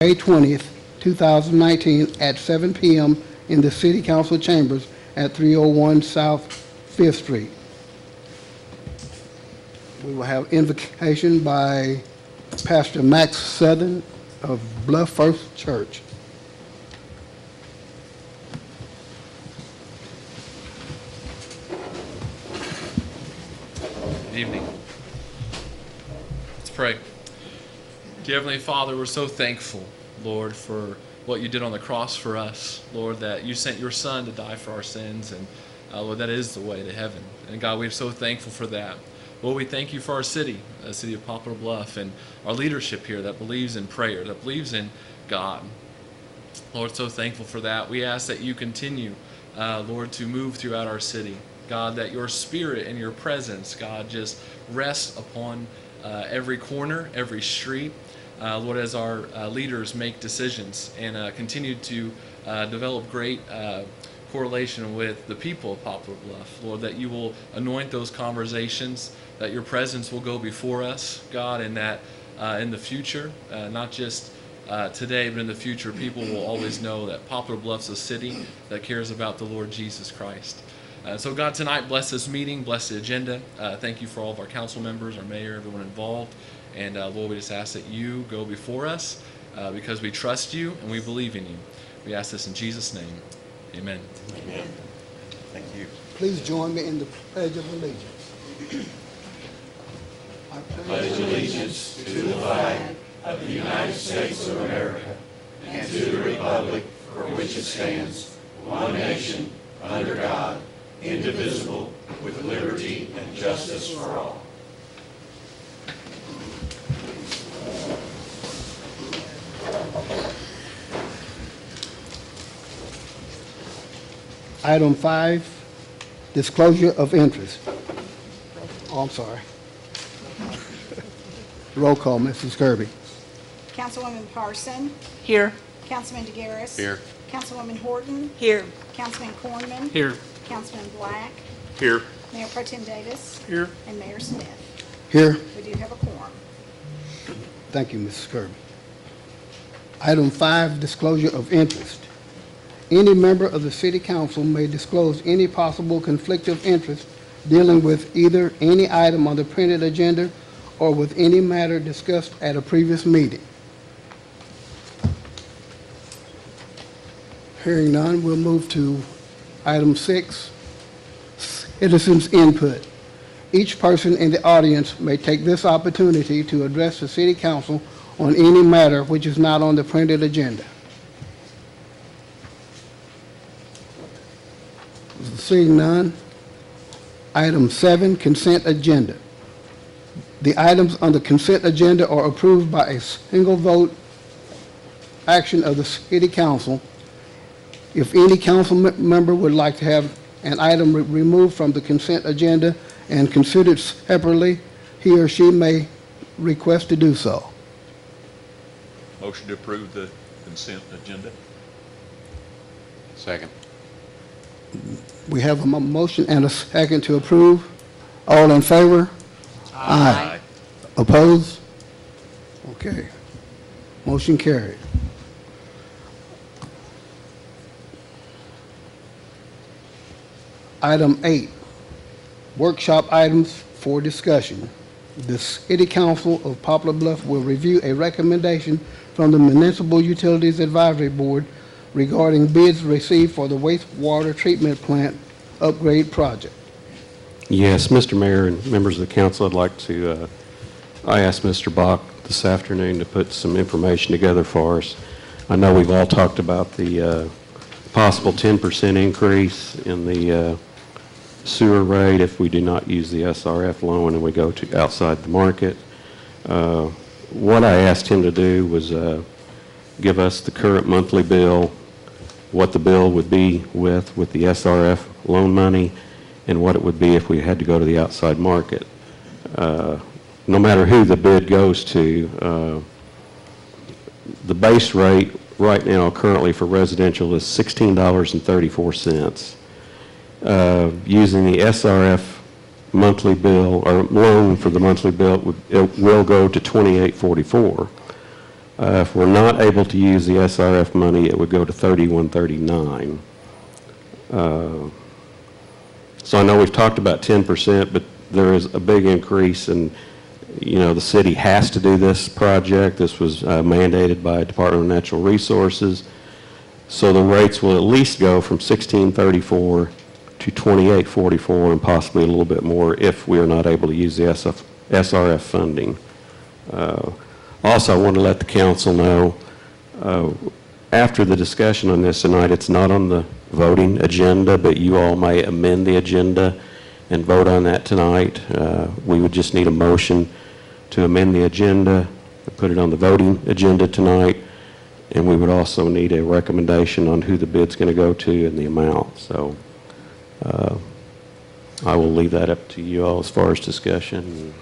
May 20th, 2019 at 7 p.m. in the City Council Chambers at 301 South 5th Street. We will have invocation by Pastor Max Southern of Bluff First Church. Good evening. Let's pray. Dear Heavenly Father, we're so thankful, Lord, for what you did on the cross for us. Lord, that you sent your Son to die for our sins, and Lord, that is the way to heaven. And God, we're so thankful for that. Lord, we thank you for our city, the city of Poplar Bluff, and our leadership here that believes in prayer, that believes in God. Lord, so thankful for that. We ask that you continue, Lord, to move throughout our city. God, that your spirit and your presence, God, just rest upon every corner, every street. Lord, as our leaders make decisions and continue to develop great correlation with the people of Poplar Bluff. Lord, that you will anoint those conversations, that your presence will go before us, God, and that in the future, not just today, but in the future, people will always know that Poplar Bluff's a city that cares about the Lord Jesus Christ. So God, tonight, bless this meeting, bless the agenda. Thank you for all of our council members, our mayor, everyone involved. And Lord, we just ask that you go before us because we trust you and we believe in you. We ask this in Jesus' name. Amen. Amen. Thank you. Please join me in the Pledge of Allegiance. I Pledge allegiance to the flag of the United States of America and to the republic for which it stands, one nation, under God, indivisible, with liberty and justice for all. Item 5, disclosure of interest. Oh, I'm sorry. Roll call, Mrs. Kirby. Councilwoman Parson. Here. Councilman DeGaris. Here. Councilwoman Horton. Here. Councilman Cornman. Here. Councilman Black. Here. Mayor Pro Tem Davis. Here. And Mayor Smith. Here. We do have a quorum. Thank you, Mrs. Kirby. Item 5, disclosure of interest. Any member of the City Council may disclose any possible conflict of interest dealing with either any item on the printed agenda or with any matter discussed at a previous meeting. Hearing none, we'll move to item 6, citizens' input. Each person in the audience may take this opportunity to address the City Council on any matter which is not on the printed agenda. Seeing none, item 7, consent agenda. The items on the consent agenda are approved by a single vote action of the City Council. If any council member would like to have an item removed from the consent agenda and considered separately, he or she may request to do so. Motion to approve the consent agenda. Second. We have a motion and a second to approve. All in favor? Aye. Opposed? Okay. Motion carried. Item 8, workshop items for discussion. The City Council of Poplar Bluff will review a recommendation from the Municipal Utilities Advisory Board regarding bids received for the wastewater treatment plant upgrade project. Yes, Mr. Mayor and members of the council, I'd like to, I asked Mr. Bach this afternoon to put some information together for us. I know we've all talked about the possible 10% increase in the sewer rate if we do not use the SRF loan and we go to outside the market. What I asked him to do was give us the current monthly bill, what the bill would be with the SRF loan money, and what it would be if we had to go to the outside market. No matter who the bid goes to, the base rate right now currently for residential is $16.34. Using the SRF monthly bill or loan for the monthly bill, it will go to $28.44. If we're not able to use the SRF money, it would go to 3139. So I know we've talked about 10%, but there is a big increase, and the city has to do this project. This was mandated by Department of Natural Resources. So the rates will at least go from $16.34 to $28.44, and possibly a little bit more if we are not able to use the SRF funding. Also, I want to let the council know, after the discussion on this tonight, it's not on the voting agenda, but you all may amend the agenda and vote on that tonight. We would just need a motion to amend the agenda, put it on the voting agenda tonight, and we would also need a recommendation on who the bid's going to go to and the amount. So I will leave that up to you all as far as discussion.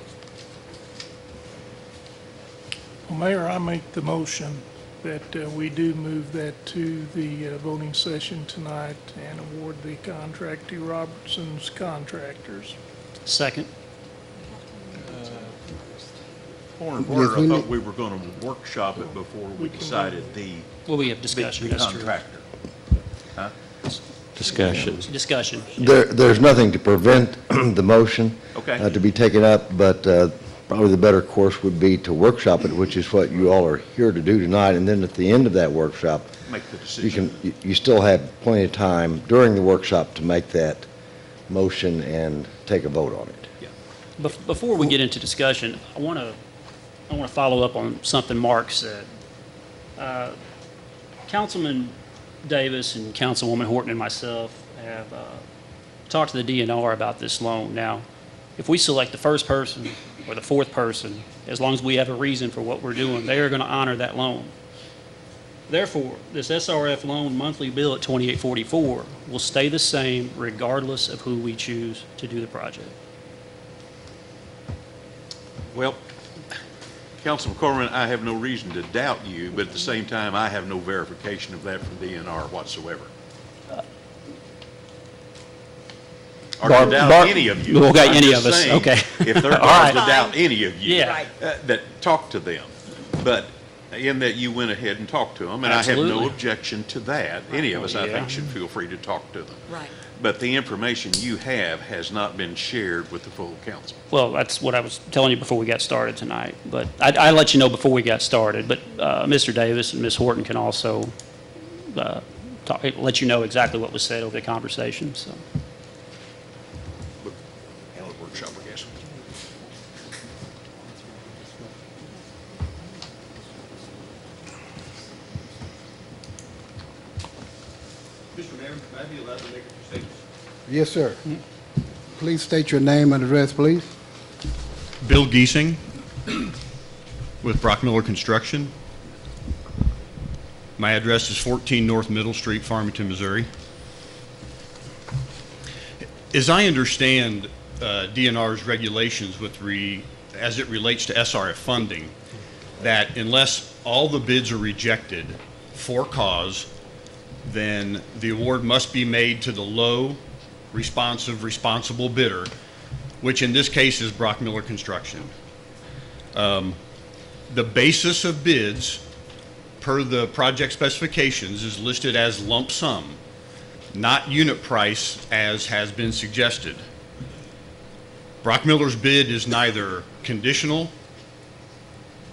Well, Mayor, I make the motion that we do move that to the voting session tonight and award the contract to Robertson's Contractors. Second. Point of Yes, order, we I thought need- we were going to workshop it before we decided the Well, we have discussion. That's true. contractor. Huh? Discussion. Discussion. There's nothing to prevent the motion Okay. to be taken up, but probably the better course would be to workshop it, which is what you all are here to do tonight, and then at the end of that workshop, Make the decision. you still have plenty of time during the workshop to make that motion and take a vote on it. Before we get into discussion, I want to follow up on something Mark said. Councilman Davis and Councilwoman Horton and myself have talked to the DNR about this loan. Now, if we select the first person or the fourth person, as long as we have a reason for what we're doing, they are going to honor that loan. Therefore, this SRF loan monthly bill at $28.44 will stay the same regardless of who we choose to do the project. Well, Councilman Cornman, I have no reason to doubt you, but at the same time, I have no verification of that from DNR whatsoever. Or to doubt any of you. Okay, I'm any just of us, saying, okay. If they're All going to right. doubt any of you, Yeah. that talk to them. But in that you went ahead and talked to them, and I have Absolutely. no objection to that. Any of us, I Yeah. think, should feel free to talk to them. Right. But the information you have has not been shared with the full council. Well, that's what I was telling you before we got started tonight. But I let you know before we got started. But Mr. Davis and Ms. Horton can also let you know exactly what was said over the conversation. So, Handle it workshop, I guess. Mr. Mayor, may I be allowed to make a few statements? Yes, sir. Please state your name and address, please. Bill Giesing with Brock Miller Construction. My address is 14 North Middle Street, Farmington, Missouri. As I understand DNR's regulations as it relates to SRF funding, that unless all the bids are rejected for cause, then the award must be made to the low responsible bidder, which in this case is Brock Miller Construction. The basis of bids per the project specifications is listed as lump sum, not unit price as has been suggested. Brock Miller's bid is neither conditional,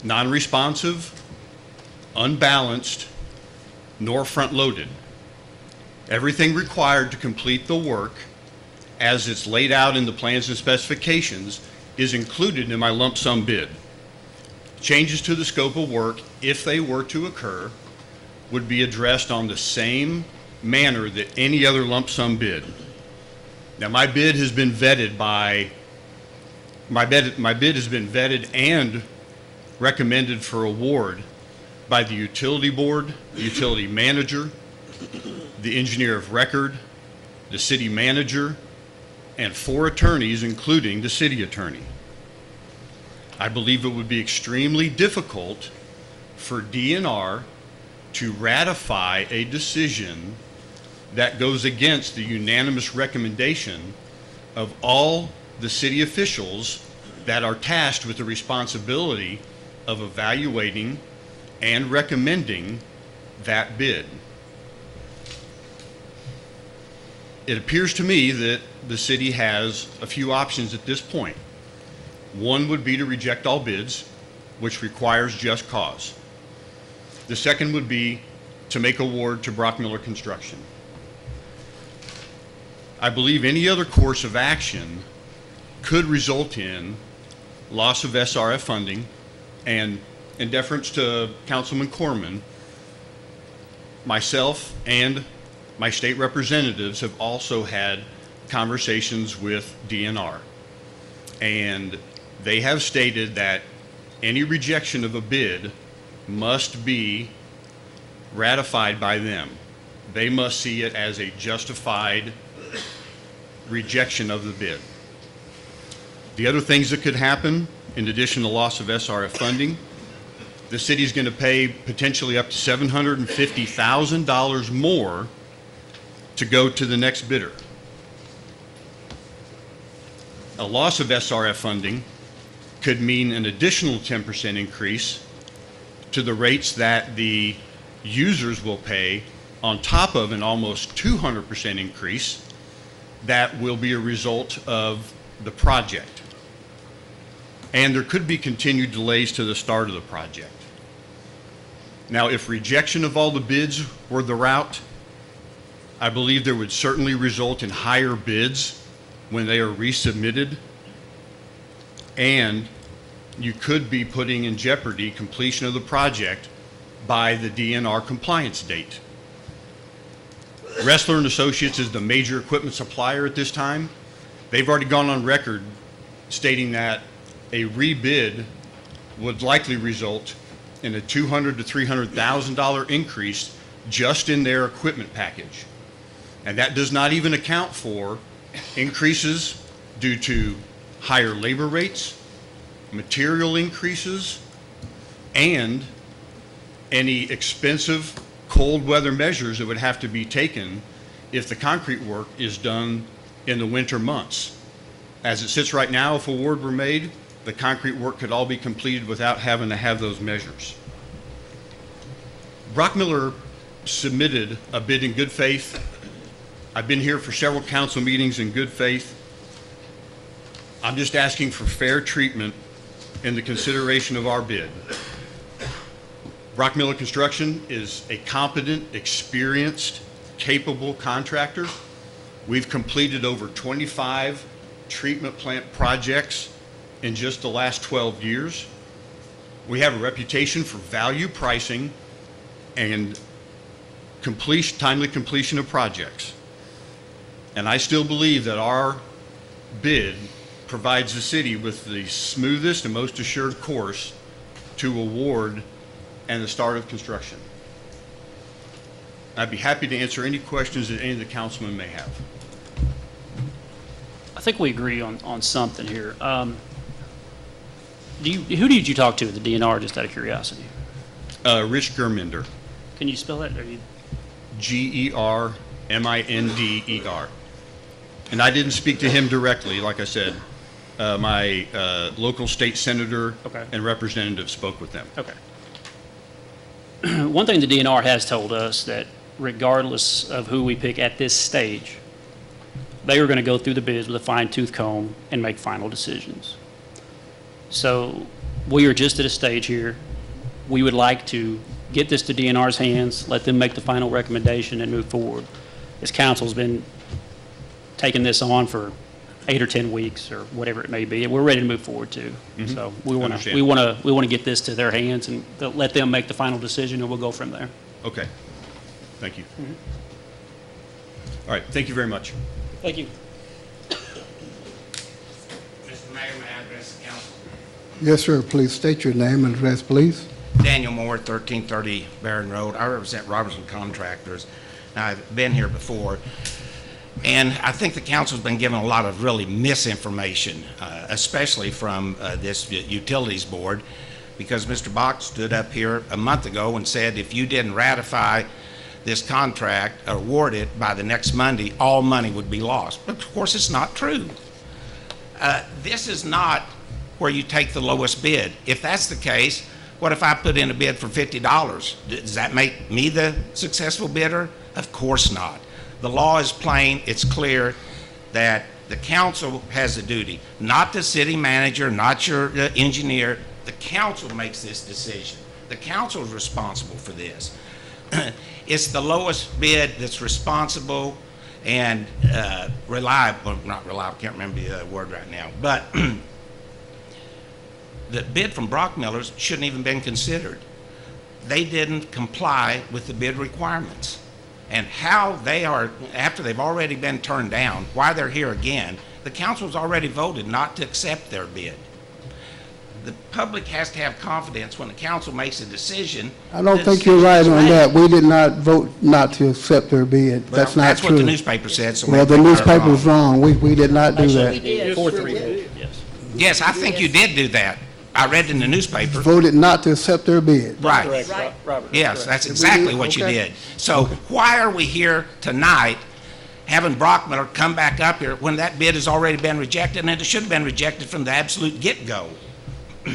non-responsive, unbalanced, nor front-loaded. Everything required to complete the work as it's laid out in the plans and specifications is included in my lump sum bid. Changes to the scope of work, if they were to occur, would be addressed on the same manner that any other lump sum bid. Now, my bid has been vetted and recommended for award by the utility board, the utility manager, the engineer of record, the city manager, and 4 attorneys, including the city attorney. I believe it would be extremely difficult for DNR to ratify a decision that goes against the unanimous recommendation of all the city officials that are tasked with the responsibility of evaluating and recommending that bid. It appears to me that the city has a few options at this point. One would be to reject all bids, which requires just cause. The second would be to make award to Brockmiller Construction. I believe any other course of action could result in loss of SRF funding, and in deference to Councilman Cornman, myself and my state representatives have also had conversations with DNR, and they have stated that any rejection of a bid must be ratified by them. They must see it as a justified rejection of the bid. The other things that could happen, in addition to loss of SRF funding, the city's going to pay potentially up to $750,000 more to go to the next bidder. A loss of SRF funding could mean an additional 10% increase to the rates that the users will pay on top of an almost 200% increase that will be a result of the project. And there could be continued delays to the start of the project. Now, if rejection of all the bids were the route, I believe there would certainly result in higher bids when they are resubmitted, and you could be putting in jeopardy completion of the project by the DNR compliance date. Ressler and Associates is the major equipment supplier at this time. They've already gone on record stating that a rebid would likely result in a $200,000 to $300,000 increase just in their equipment package. And that does not even account for increases due to higher labor rates, material increases, and any expensive cold weather measures that would have to be taken if the concrete work is done in the winter months. As it sits right now, if award were made, the concrete work could all be completed without having to have those measures. Brockmiller submitted a bid in good faith. I've been here for several council meetings in good faith. I'm just asking for fair treatment in the consideration of our bid. Brockmiller Construction is a competent, experienced, capable contractor. We've completed over 25 treatment plant projects in just the last 12 years. We have a reputation for value pricing and timely completion of projects. And I still believe that our bid provides the city with the smoothest and most assured course to award and the start of construction. I'd be happy to answer any questions that any of the councilmen may have. I think we agree on something here. Who did you talk to at the DNR, just out of curiosity? Rich Germinder, Can you spell that? Germinder. And I didn't speak to him directly, like I said. My local state senator and representative spoke with them. Okay. One thing the DNR has told us, that regardless of who we pick at this stage, they are going to go through the bids with a fine-tooth comb and make final decisions. So we are just at a stage here. We would like to get this to DNR's hands, let them make the final recommendation and move forward. This council's been taking this on for 8 or 10 weeks or whatever it may be, and we're ready to move forward too. Mm-hmm. So we want to get this to their hands and let them make the final decision, and we'll go from there. Okay. Thank you. Mm-hmm. All right. Thank you very much. Thank you. Mr. Mayor, may I address the council? Yes, sir. Please state your name and address, please. Daniel Moore, 1330 Barron Road. I represent Robertson Contractors. Now, I've been here before, and I think the council's been given a lot of really misinformation, especially from this utilities board, because Mr. Bach stood up here a month ago and said if you didn't ratify this contract, award it by the next Monday, all money would be lost. But of course, it's not true. This is not where you take the lowest bid. If that's the case, What if I put in a bid for $50? Does that make me the successful bidder? Of course not. The law is plain, it's clear that the council has a duty, not the city manager, not your engineer. The council makes this decision. The council is responsible for this. It's the lowest bid that's responsible and reliable, well, not reliable, can't remember the word right now, but the bid from Brockmiller's shouldn't even been considered. They didn't comply with the bid requirements. And how they are, after they've already been turned down, why they're here again, the council's already voted not to accept their bid. The public has to have confidence when the council makes a decision. I don't think you're right on that. We did not vote not to accept their bid. That's not That's true. what the newspaper said, so Well, maybe the they got it newspaper was wrong. wrong. We did not do Actually, that. we did. 4-3, yes. Yes, I think you did do that. I read in the newspaper. Voted not to accept their bid. Right. Correct, Robert. Yes, that's exactly what you Okay. did. So why are we here tonight having Brockmiller come back up here when that bid has already been rejected, and it should have been rejected from the absolute get-go? Do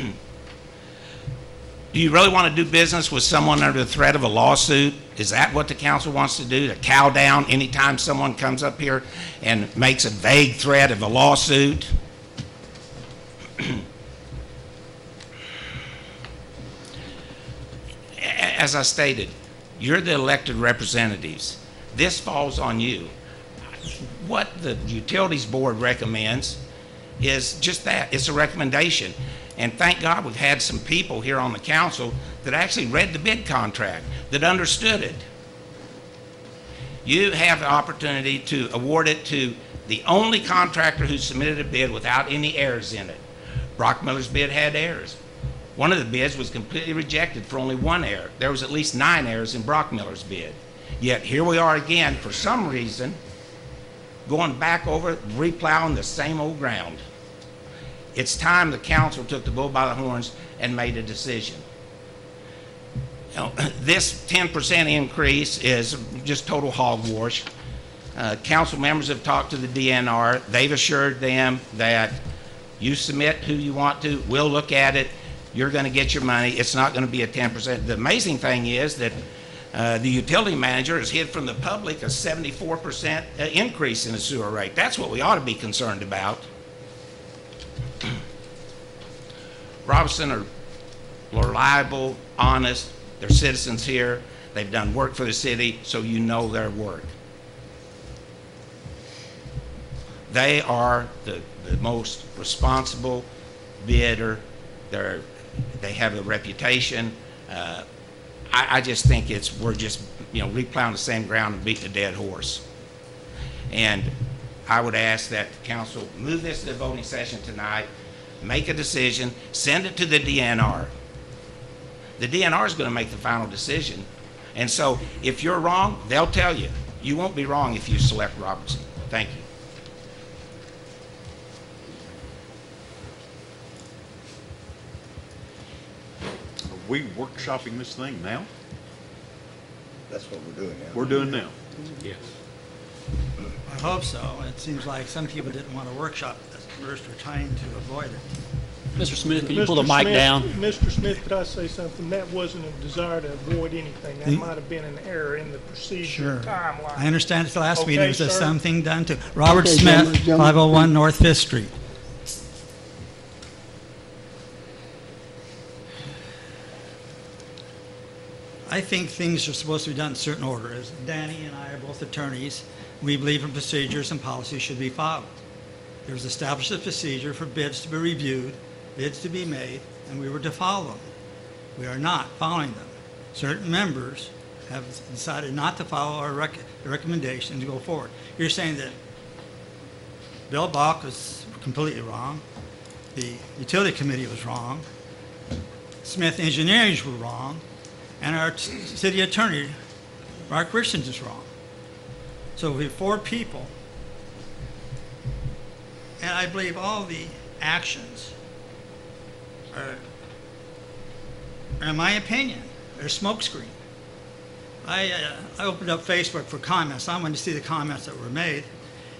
you really want to do business with someone under the threat of a lawsuit? Is that what the council wants to do, to cow down anytime someone comes up here and makes a vague threat of a lawsuit? As I stated, you're the elected representatives. This falls on you. What the Utilities Board recommends is just that. It's a recommendation. And thank God we've had some people here on the council that actually read the bid contract, that understood it. You have the opportunity to award it to the only contractor who submitted a bid without any errors in it. Brockmiller's bid had errors. One of the bids was completely rejected for only one error. There was at least 9 errors in Brockmiller's bid. Yet here we are again, for some reason, going back over, replowing the same old ground. It's time the council took the bull by the horns and made a decision. You know, this 10% increase is just total hogwash. Council members have talked to the DNR. They've assured them that you submit who you want to, we'll look at it, you're going to get your money, it's not going to be a 10%. The amazing thing is that the utility manager has hid from the public a 74% increase in the sewer rate. That's what we ought to be concerned about. Robertson are reliable, honest, they're citizens here, they've done work for the city, so you know their work. They are the most responsible bidder. They have a reputation. I just think we're just, replowing the same ground and beating a dead horse. And I would ask that the council move this to the voting session tonight, make a decision, send it to the DNR. The DNR is going to make the final decision. And so if you're wrong, they'll tell you. You won't be wrong if you select Robertson. Thank you. Are we workshopping this thing now? That's what we're doing now. We're doing now. Yes. I hope so. It seems like some people didn't want to workshop this first, or trying to avoid it. Mr. Smith, can you pull the Mr. mic Smith- down? Mr. Smith, could I say something? That wasn't a desire to avoid anything. That might have been an error in the procedure Sure. timeline. I understand at the last Okay, meeting, was there sir. something done to Robert Okay, Smith, gentlemen. 501 North Fifth Street. I think things are supposed to be done in certain order. As Danny and I are both attorneys, we believe in procedures and policies should be followed. There's established a procedure for bids to be reviewed, bids to be made, and we were to follow them. We are not following them. Certain members have decided not to follow our recommendation to go forward. You're saying that Bill Bach was completely wrong, the utility committee was wrong, Smith Engineering were wrong, and our city attorney, Mark Richards, is wrong. So we have 4 people, and I believe all the actions are, in my opinion, they're smokescreen. I opened up Facebook for comments. I wanted to see the comments that were made.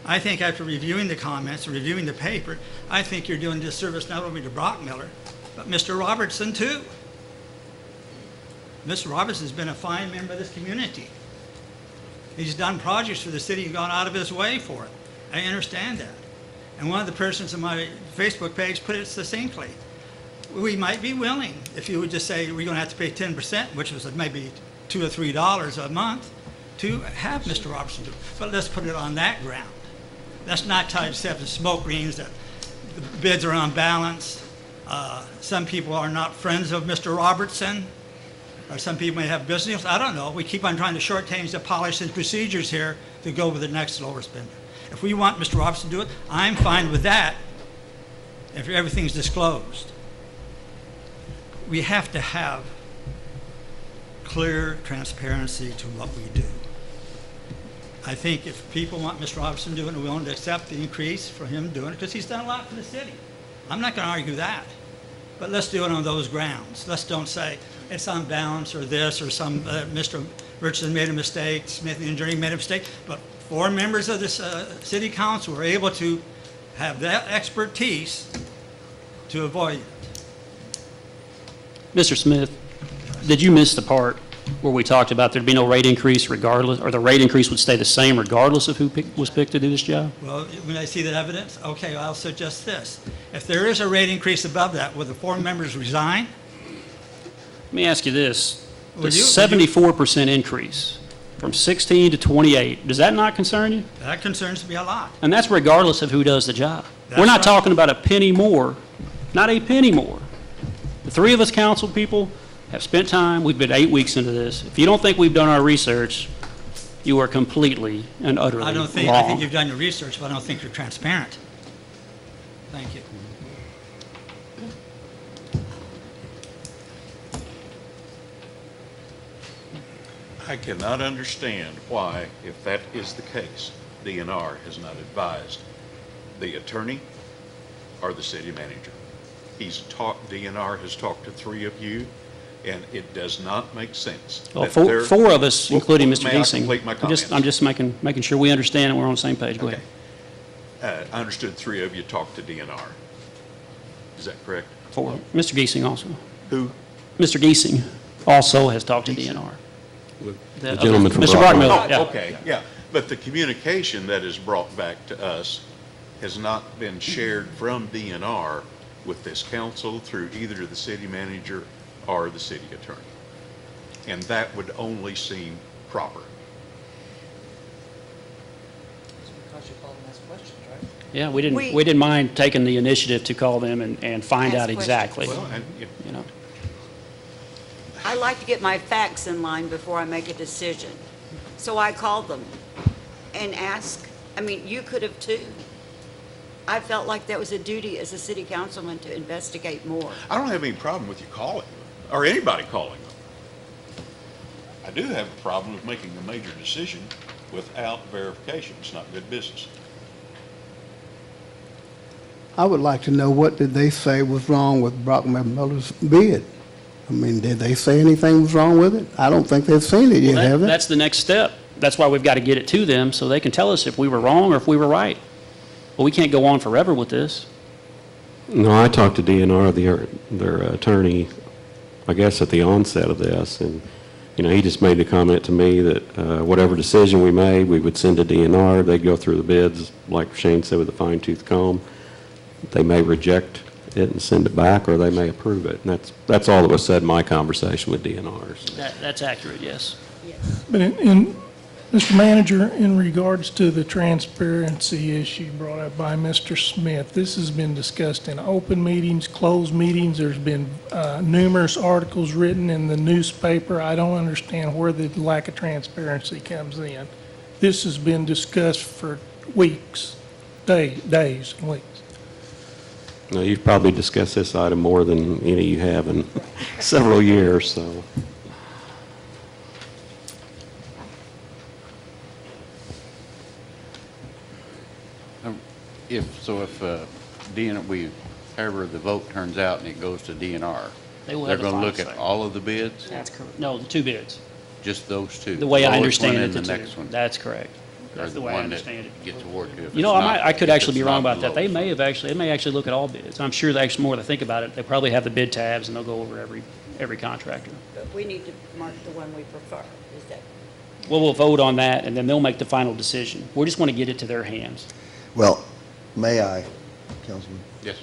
I think after reviewing the comments, reviewing the paper, I think you're doing disservice not only to Brockmiller, but Mr. Robertson too. Mr. Robertson has been a fine member of this community. He's done projects for the city, gone out of his way for it. I understand that. And one of the persons on my Facebook page put it succinctly. We might be willing, if you would just say, we're going to have to pay 10%, which was maybe $2 or $3 a month, to have Mr. Robertson do it. But let's put it on that ground. Let's not try to set up smoke rings that the bids are unbalanced. Some people are not friends of Mr. Robertson, or some people may have business. I don't know. We keep on trying to shortchange the policies and procedures here to go with the next lowest bidder. If we want Mr. Robertson to do it, I'm fine with that if everything's disclosed. We have to have clear transparency to what we do. I think if people want Mr. Robertson doing it, we're willing to accept the increase for him doing it, because he's done a lot for the city. I'm not going to argue that. But let's do it on those grounds. Let's don't say it's unbalanced or this or some, Mr. Richardson made a mistake, Smith the engineer made a mistake. But 4 members of this city council were able to have that expertise to avoid it. Mr. Smith, did you miss the part where we talked about there'd be no rate increase regardless, or the rate increase would stay the same regardless of who was picked to do this job? Well, when I see that evidence, okay, I'll suggest this. If there is a rate increase above that, will the 4 members resign? Let me ask you this. The Would you- 74% increase from 16 to 28, does that not concern you? That concerns me a lot. And that's regardless of who does the job. That's We're not right. talking about a penny more, not a penny more. The 3 of us council people have spent time, we've been 8 weeks into this. If you don't think we've done our research, you are completely and utterly I wrong. think you've done your research, but I don't think you're transparent. Thank you. I cannot understand why, if that is the case, DNR has not advised the attorney or the city manager. DNR has talked to 3 of you, and it does not make sense. Well, that 4 they're- of us, including May Mr. I Giesing. complete my comments? I'm just making sure we understand and we're on the same page. Go ahead. I understood 3 of you talked to DNR. Is that correct? 4. Mr. Giesing also. Who? Mr. Giesing also has talked to DNR. The gentleman from Mr. Brockmiller. Brockmiller, Oh, yeah. okay, yeah. But the communication that is brought back to us has not been shared from DNR with this council through either the city manager or the city attorney. And that would only seem proper. Because you called and asked questions, right? Yeah, we We- didn't mind taking the initiative to call them and find Ask out exactly, Well, and, you know. I like to get my facts in line before I make a decision. So I called them and asked, I mean, you could have too. I felt like that was a duty as a city councilman to investigate more. I don't have any problem with you calling them, or anybody calling them. I do have a problem with making a major decision without verification. It's not good business. I would like to know, what did they say was wrong with Brockmiller's bid? I mean, did they say anything was wrong with it? I don't think they've seen it yet, Well, have they? that's the next step. That's why we've got to get it to them so they can tell us if we were wrong or if we were right. Well, we can't go on forever with this. No, I talked to DNR, their attorney, I guess at the onset of this, and, you know, he just made the comment to me that whatever decision we made, we would send to DNR. They'd go through the bids, like Shane said, with a fine-tooth comb. They may reject it and send it back, or they may approve it. And that's all that was said in my conversation with DNR. So. That's accurate, yes. But Mr. Manager, in regards to the transparency issue brought up by Mr. Smith, this has been discussed in open meetings, closed meetings. There's been numerous articles written in the newspaper. I don't understand where the lack of transparency comes in. This has been discussed for weeks, days and weeks. Now, you've probably discussed this item more than any of you have in several years, so. If however the vote turns out and it goes to DNR, They will they're have the going to final look at say. all of the bids? That's correct. No, the 2 bids. Just those 2? The way I Lowest one understand it, and the the 2. next one? That's correct. Or That's the the way I one that understand it. gets awarded to if You know, it's not- I could if actually be it's wrong not about that. the They lowest may actually look at all bids. I'm sure they actually more to think about it. They probably have the bid tabs and they'll go over every contractor. But we need to mark the one we prefer, is that? Well, we'll vote on that, and then they'll make the final decision. We just want to get it to their hands. Well, may I, Councilman? Yes.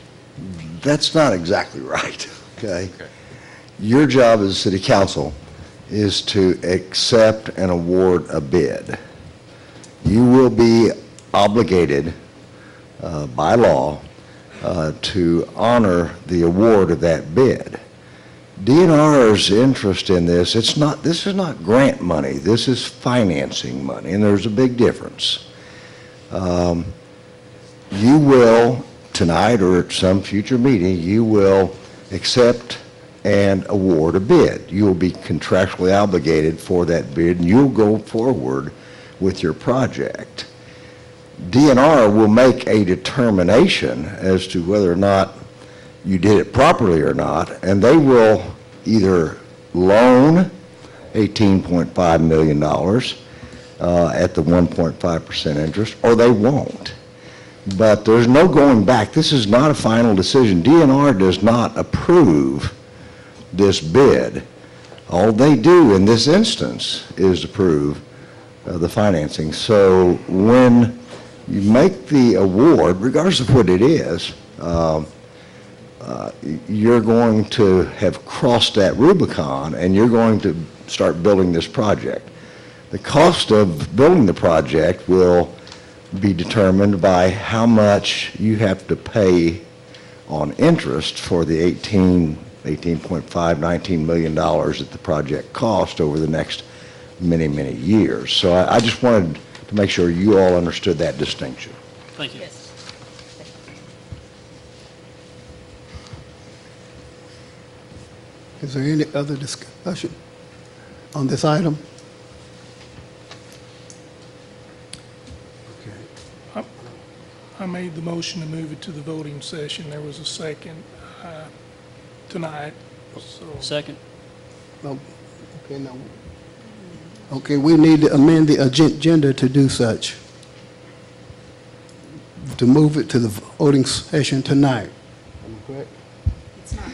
That's not exactly right, okay? Okay. Your job as city council is to accept and award a bid. You will be obligated by law to honor the award of that bid. DNR's interest in this, this is not grant money, this is financing money, and there's a big difference. You will, tonight or at some future meeting, you will accept and award a bid. You will be contractually obligated for that bid, and you'll go forward with your project. DNR will make a determination as to whether or not you did it properly or not, and they will either loan $18.5 million at the 1.5% interest, or they won't. But there's no going back. This is not a final decision. DNR does not approve this bid. All they do in this instance is approve the financing. So when you make the award, regardless of what it is, you're going to have crossed that Rubicon, and you're going to start building this project. The cost of building the project will be determined by how much you have to pay on interest for the $18.5, $19 million that the project cost over the next many, many years. So I just wanted to make sure you all understood that distinction. Thank you. Yes. Is there any other discussion on this item? I made the motion to move it to the voting session. There was a second tonight, so. Second. Oh, okay, no. Okay, we need to amend the agenda to do such, to move it to the voting session tonight. Am I correct? It's not on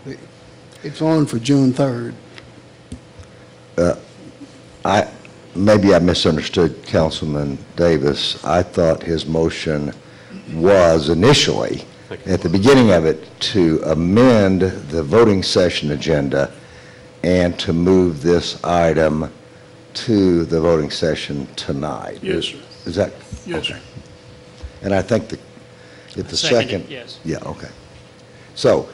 voting. It's on for June 3rd. Maybe I misunderstood Councilman Davis. I thought his motion was initially, at the beginning of it, to amend the voting session agenda and to move this item to the voting session tonight. Yes, sir. Is that? Yes, sir. Okay. And I think if the Seconded, second. yes. Yeah, okay. So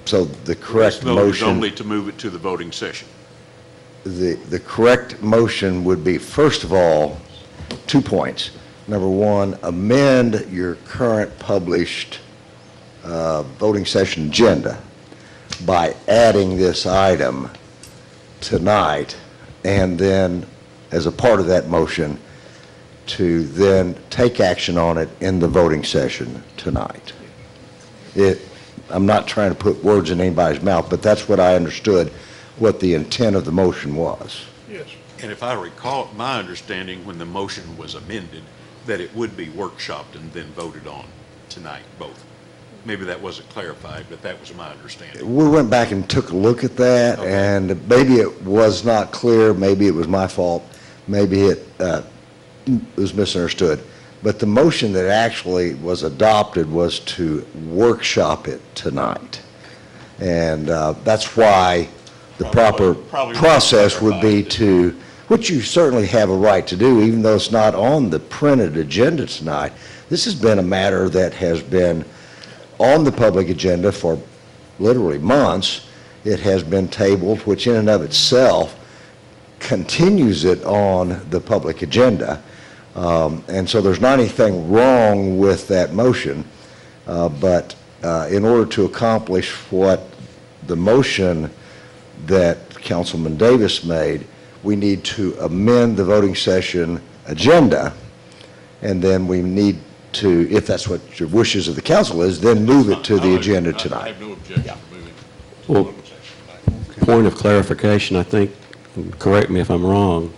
the correct This vote is motion. only to move it to the voting session. The correct motion would be, first of all, 2 points. Number one, amend your current published voting session agenda by adding this item tonight, and then, as a part of that motion, to then take action on it in the voting session tonight. I'm not trying to put words in anybody's mouth, but that's what I understood what the intent of the motion was. Yes. And if I recall, my understanding when the motion was amended, that it would be workshopped and then voted on tonight, both. Maybe that wasn't clarified, but that was my understanding. We went back and took a look at that, Okay. and maybe it was not clear, maybe it was my fault, maybe it was misunderstood. But the motion that actually was adopted was to workshop it tonight. And that's why the proper Probably process would be clarified. to, which you certainly have a right to do, even though it's not on the printed agenda tonight. This has been a matter that has been on the public agenda for literally months. It has been tabled, which in and of itself continues it on the public agenda. And so there's not anything wrong with that motion, but in order to accomplish what the motion that Councilman Davis made, we need to amend the voting session agenda, and then we need to, if that's what your wishes of the council is, then move it to the agenda I tonight. have no objection to moving it to the Well, voting session. point of clarification, I think, and correct me if I'm wrong,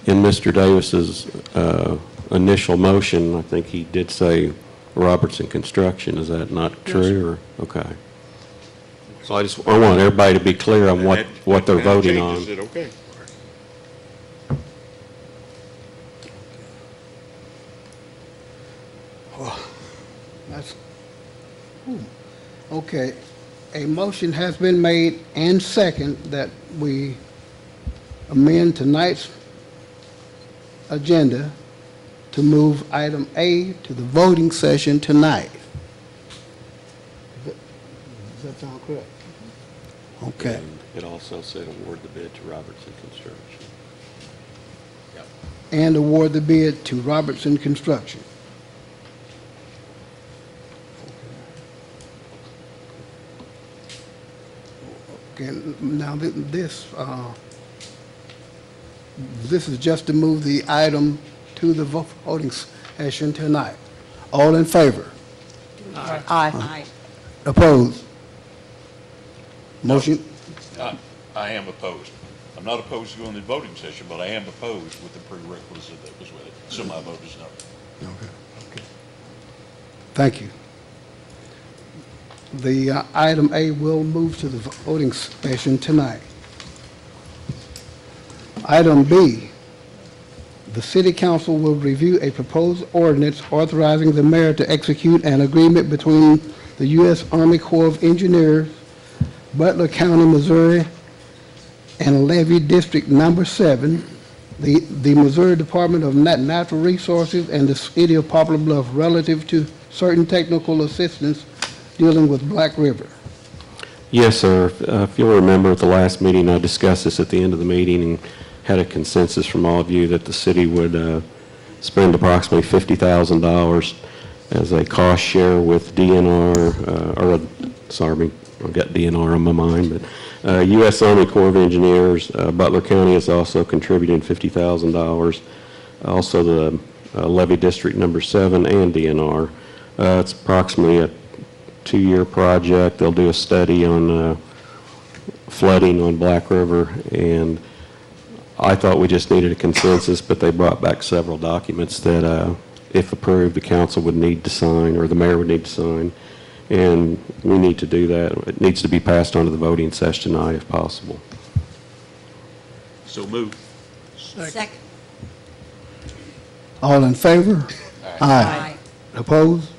in Mr. Davis's initial motion, I think he did say Robertson Construction. Is that not true? Or okay. So I want everybody to be clear on what they're That voting changes on. it, okay. That's, okay. A motion has been made and second that we amend tonight's agenda to move item A to the voting session tonight. Does that sound correct? Okay. And it also said award the bid to Robertson Construction. And award the bid to Robertson Construction. Okay, now this is just to move the item to the voting session tonight. All in favor? Aye. Opposed? Motion, I am opposed. I'm not opposed to going to the voting session, but I am opposed with the prerequisite that was with it. So my vote is no. thank you. The item A will move to the voting session tonight. Item B, the city council will review a proposed ordinance authorizing the mayor to execute an agreement between the U.S. Army Corps of Engineers, Butler County, Missouri, and Levy District Number 7, the Missouri Department of Natural Resources, and the city of Poplar Bluff relative to certain technical assistance dealing with Black River. Yes, sir. If you'll remember at the last meeting, I discussed this at the end of the meeting and had a consensus from all of you that the city would spend approximately $50,000 as a cost share with DNR, sorry, I've got DNR on my mind, but U.S. Army Corps of Engineers, Butler County is also contributing $50,000. Also the Levy District Number 7 and DNR. It's approximately a 2-year project. They'll do a study on flooding on Black River, and I thought we just needed a consensus, but they brought back several documents that, if approved, the council would need to sign, or the mayor would need to sign, and we need to do that. It needs to be passed on to the voting session tonight if possible. So move. Second. All in favor? Aye. Opposed?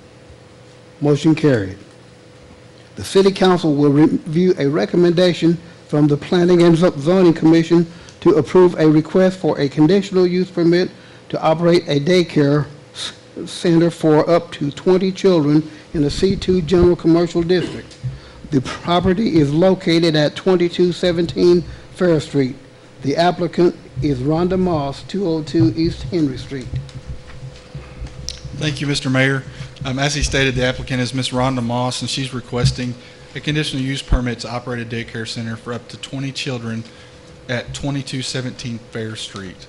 Motion carried. The city council will review a recommendation from the Planning and Zoning Commission to approve a request for a conditional use permit to operate a daycare center for up to 20 children in the C2 General Commercial District. The property is located at 2217 Fair Street. The applicant is Rhonda Moss, 202 East Henry Street. Thank you, Mr. Mayor. As he stated, the applicant is Ms. Rhonda Moss, and she's requesting a conditional use permit to operate a daycare center for up to 20 children at 2217 Fair Street.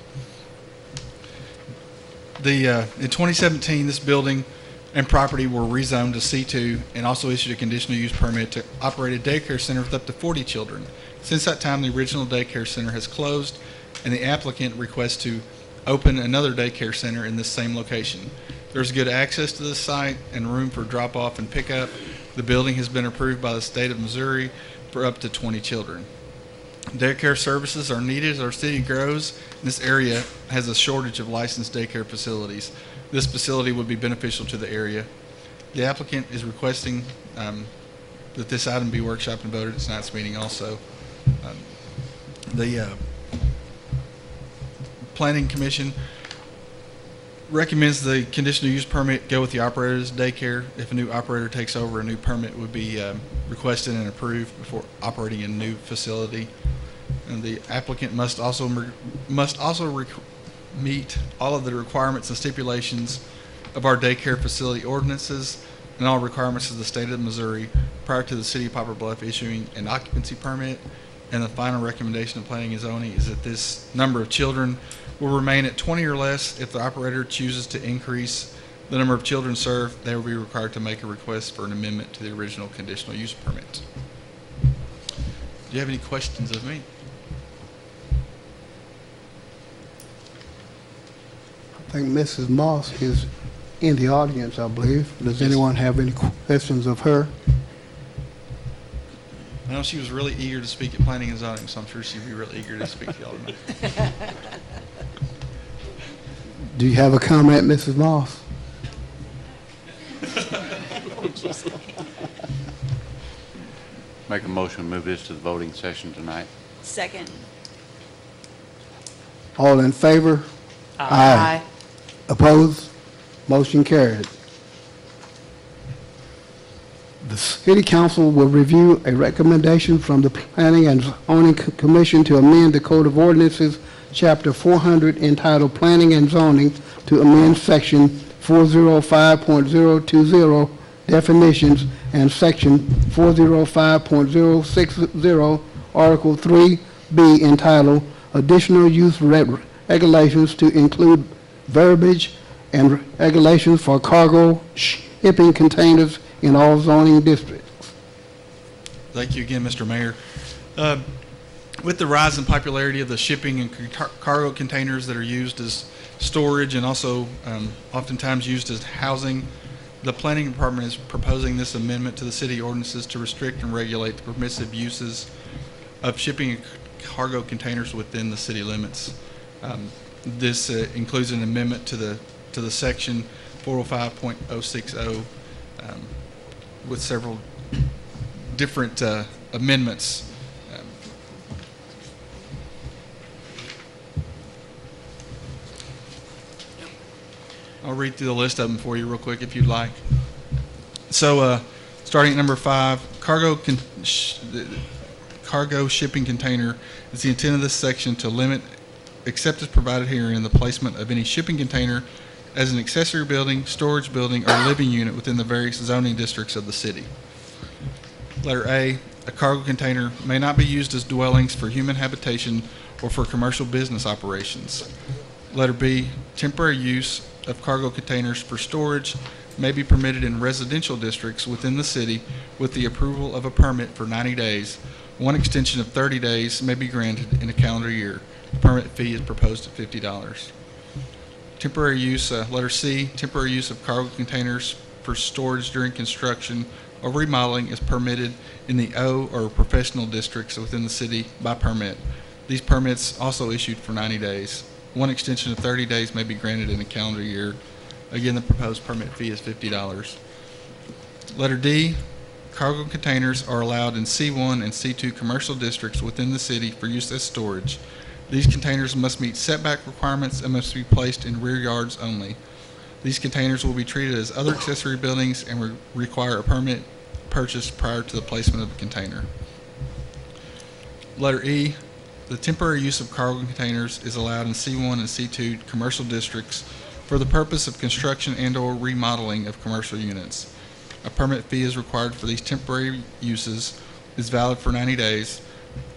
In 2017, this building and property were rezoned to C2 and also issued a conditional use permit to operate a daycare center with up to 40 children. Since that time, the original daycare center has closed, and the applicant requests to open another daycare center in this same location. There's good access to the site and room for drop-off and pickup. The building has been approved by the state of Missouri for up to 20 children. Daycare services are needed as our city grows, and this area has a shortage of licensed daycare facilities. This facility would be beneficial to the area. The applicant is requesting that this item be workshopped and voted at tonight's meeting also. The Planning Commission recommends the conditional use permit go with the operator's daycare. If a new operator takes over, a new permit would be requested and approved before operating a new facility. And the applicant must also meet all of the requirements and stipulations of our daycare facility ordinances and all requirements of the state of Missouri prior to the city of Poplar Bluff issuing an occupancy permit. And the final recommendation of planning and zoning is that this number of children will remain at 20 or less. If the operator chooses to increase the number of children served, they will be required to make a request for an amendment to the original conditional use permit. Do you have any questions of me? I think Mrs. Moss is in the audience, I believe. Does anyone have any questions of her? know she was really eager to speak at planning and zoning, so I'm sure she'd be really eager to speak to y'all tonight. Do you have a comment, Mrs. Moss? Make a motion to move this to the voting session tonight. Second. All in favor? Aye. Opposed? Motion carried. The City Council will review a recommendation from the Planning and Zoning Commission to amend the Code of Ordinances, Chapter 400, entitled Planning and Zoning, to amend Section 405.020 definitions and Section 405.060, Article 3B, entitled Additional Use Regulations, to include verbiage and regulations for cargo shipping containers in all zoning districts. Thank you again, Mr. Mayor. With the rise in popularity of the shipping and cargo containers that are used as storage and also oftentimes used as housing, the Planning Department is proposing this amendment to the city ordinances to restrict and regulate the permissive uses of shipping and cargo containers within the city limits. This includes an amendment to the section 405.060 with several different amendments. I'll read through the list of them for you real quick if you'd like. So starting at number 5, cargo shipping container is the intent of this section to limit, except as provided herein, the placement of any shipping container as an accessory building, storage building, or living unit within the various zoning districts of the city. Letter A, a cargo container may not be used as dwellings for human habitation or for commercial business operations. Letter B, temporary use of cargo containers for storage may be permitted in residential districts within the city with the approval of a permit for 90 days. One extension of 30 days may be granted in a calendar year. The permit fee is proposed at $50. Temporary use, letter C, temporary use of cargo containers for storage during construction or remodeling is permitted in the O or professional districts within the city by permit. These permits also issued for 90 days. One extension of 30 days may be granted in a calendar year. Again, the proposed permit fee is $50. Letter D, cargo containers are allowed in C1 and C2 commercial districts within the city for use as storage. These containers must meet setback requirements and must be placed in rear yards only. These containers will be treated as other accessory buildings and require a permit purchased prior to the placement of the container. Letter E, the temporary use of cargo containers is allowed in C1 and C2 commercial districts for the purpose of construction and/or remodeling of commercial units. A permit fee is required for these temporary uses, is valid for 90 days,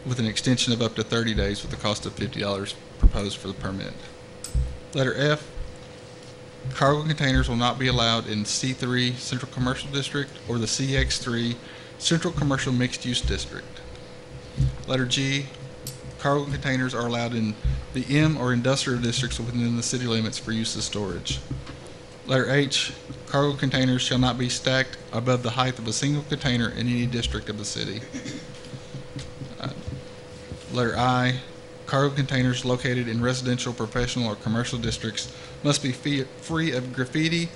with an extension of up to 30 days with the cost of $50 proposed for the permit. Letter F, cargo containers will not be allowed in C3 Central Commercial District or the CX3 Central Commercial Mixed Use District. Letter G, cargo containers are allowed in the M or industrial districts within the city limits for use as storage. Letter H, cargo containers shall not be stacked above the height of a single container in any district of the city. Letter I, cargo containers located in residential, professional, or commercial districts must be free of graffiti,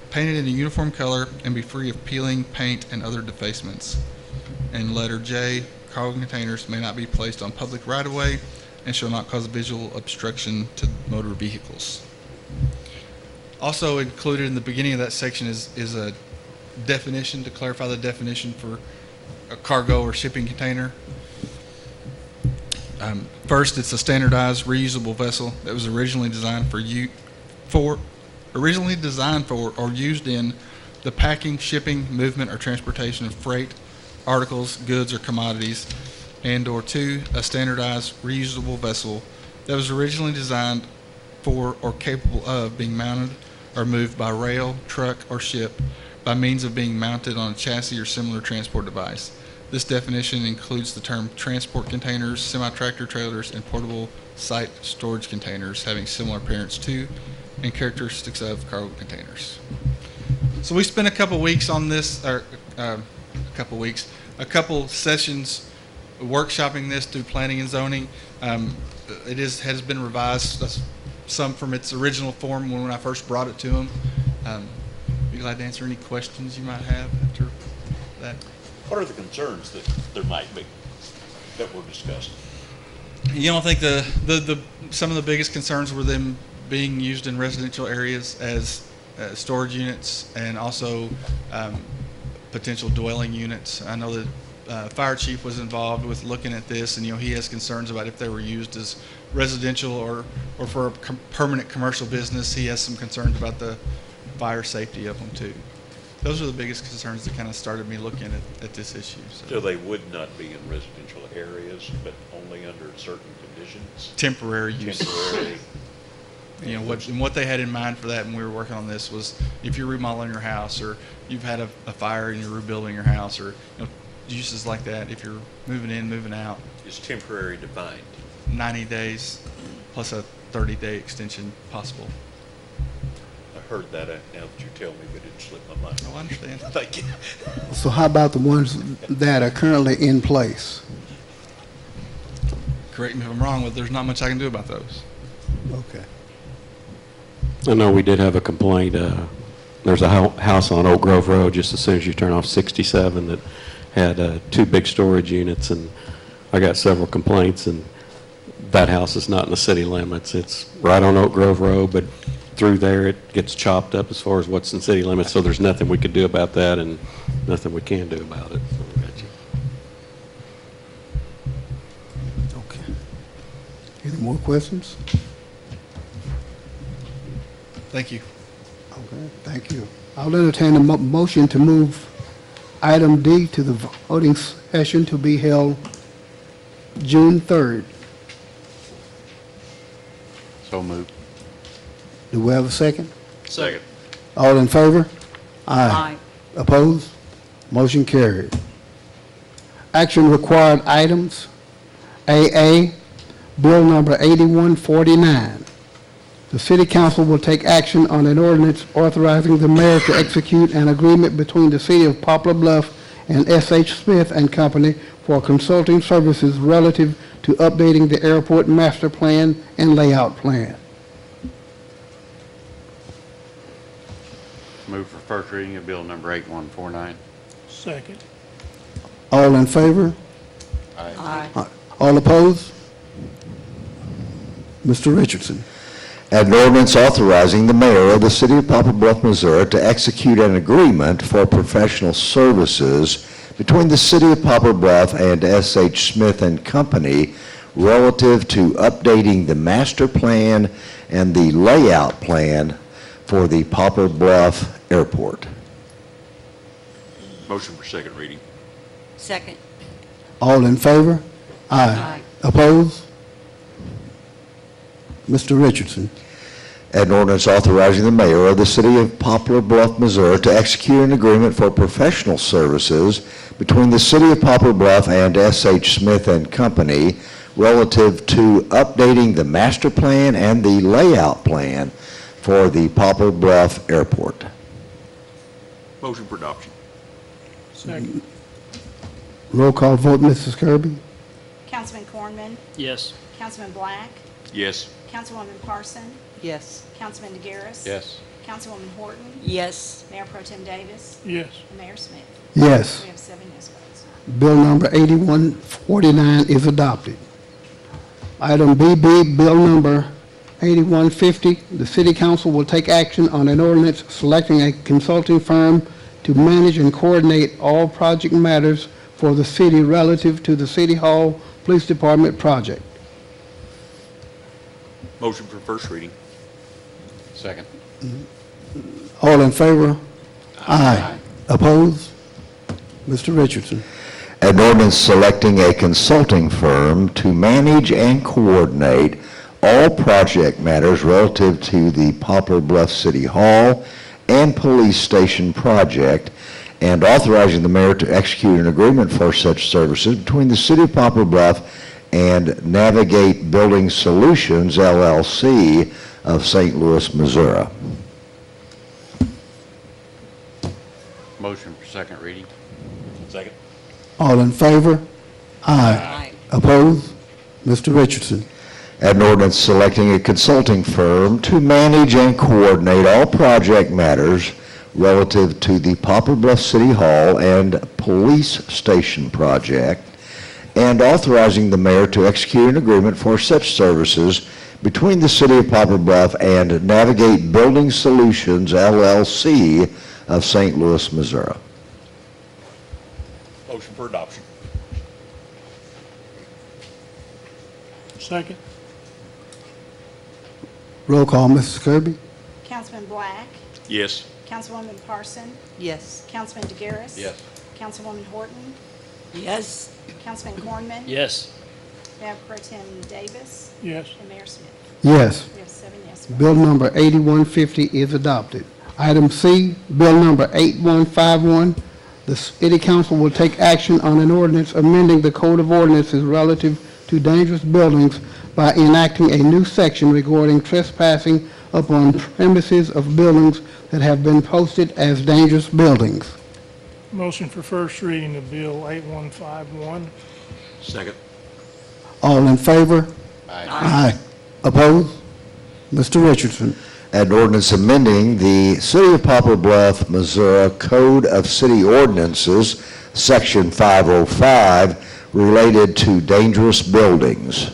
painted in a uniform color, and be free of peeling, paint, and other defacements. And letter J, cargo containers may not be placed on public right-of-way and shall not cause visual obstruction to motor vehicles. Also included in the beginning of that section is a definition, to clarify the definition for a cargo or shipping container. First, it's a standardized reusable vessel that was originally designed for or used in the packing, shipping, movement, or transportation of freight, articles, goods, or commodities, and or 2, a standardized reusable vessel that was originally designed for or capable of being mounted or moved by rail, truck, or ship by means of being mounted on a chassis or similar transport device. This definition includes the term transport containers, semi-tractor trailers, and portable site storage containers having similar appearance to and characteristics of cargo containers. So we spent a couple weeks on this, or a couple sessions workshopping this through planning and zoning. Has been revised, some from its original form when I first brought it to them. Be glad to answer any questions you might have after that. What are the concerns that there might be that were discussed? You don't think some of the biggest concerns were them being used in residential areas as storage units and also potential dwelling units. I know that fire chief was involved with looking at this, and he has concerns about if they were used as residential or for a permanent commercial business. He has some concerns about the fire safety of them too. Those are the biggest concerns that kind of started me looking at this issue. So they would not be in residential areas, but only under certain conditions? Temporary use. Temporary. What they had in mind for that when we were working on this was if you're remodeling your house or you've had a fire and you're rebuilding your house or uses like that, if you're moving in, moving out. Is temporary defined? 90 days plus a 30-day extension possible. I heard that now that you tell me, but it slipped my mind. Oh, I understand. Thank you. So how about the ones that are currently in place? Correct me if I'm wrong, but there's not much I can do about those. Okay. I know we did have a complaint. There's a house on Oak Grove Road just as soon as you turn off 67 that had 2 big storage units, and I got several complaints, and that house is not in the city limits. It's right on Oak Grove Road, but through there it gets chopped up as far as what's in city limits, so there's nothing we could do about that and nothing we can do about it. Okay. Any more questions? Thank you. Okay, thank you. I'll entertain a motion to move item D to the voting session to be held June 3rd. So moved. Do we have a second? Second. All in favor? Aye. Opposed? Motion carried. Action required items. AA, Bill number 8149. The City Council will take action on an ordinance authorizing the mayor to execute an agreement between the City of Poplar Bluff and S.H. Smith and Company for consulting services relative to updating the airport master plan and layout plan. Move for first reading of bill number 8149. Second. All in favor? Aye. All opposed? Mr. Richardson. An ordinance authorizing the mayor of the city of Poplar Bluff, Missouri to execute an agreement for professional services between the city of Poplar Bluff and S.H. Smith and Company relative to updating the master plan and the layout plan for the Poplar Bluff Airport. Motion for second reading. Second. All in favor? Aye. Opposed? Mr. Richardson. An ordinance authorizing the mayor of the city of Poplar Bluff, Missouri to execute an agreement for professional services between the city of Poplar Bluff and S.H. Smith and Company relative to updating the master plan and the layout plan for the Poplar Bluff Airport. Motion for adoption. Second. Roll call vote, Mrs. Kirby. Councilman Cornman, Yes. Councilman Black, Yes. Councilwoman Parson, Yes. Councilman DeGaris. Yes. Councilwoman Horton, Yes. Mayor Pro Tem Davis, Yes. and Mayor Smith. Yes. We have 7 yes votes. Bill number 8149 is adopted. Item BB, Bill number 8150, the City Council will take action on an ordinance selecting a consulting firm to manage and coordinate all project matters for the city relative to the City Hall Police Department project. Motion for first reading. Second. All in favor? Aye. Opposed? Mr. Richardson. An ordinance selecting a consulting firm to manage and coordinate all project matters relative to the Poplar Bluff City Hall and Police Station project, and authorizing the mayor to execute an agreement for such services between the city of Poplar Bluff and Navigate Building Solutions, LLC of St. Louis, Missouri. Motion for second reading. Second. All in favor? Aye. Opposed? Mr. Richardson. An ordinance selecting a consulting firm to manage and coordinate all project matters relative to the Poplar Bluff City Hall and Police Station project, and authorizing the mayor to execute an agreement for such services between the City of Poplar Bluff and Navigate Building Solutions, LLC of St. Louis, Missouri. Motion for adoption. Second. Roll call, Mrs. Kirby. Councilman Black, Yes. Councilwoman Parson, Yes. Councilman DeGaris. Yes. Councilwoman Horton, Yes. Councilman Cornman. Yes. Mayor Pro Tem Davis, Yes. and Mayor Smith. Yes. We have 7 yes votes. Bill number 8150 is adopted. Item C, bill number 8151. The city council will take action on an ordinance amending the code of ordinances relative to dangerous buildings by enacting a new section regarding trespassing upon premises of buildings that have been posted as dangerous buildings. Motion for first reading of Bill 8151. Second. All in favor? Aye. Aye. Opposed? Mr. Richardson. An ordinance amending the City of Poplar Bluff, Missouri Code of City Ordinances, Section 505, related to dangerous buildings.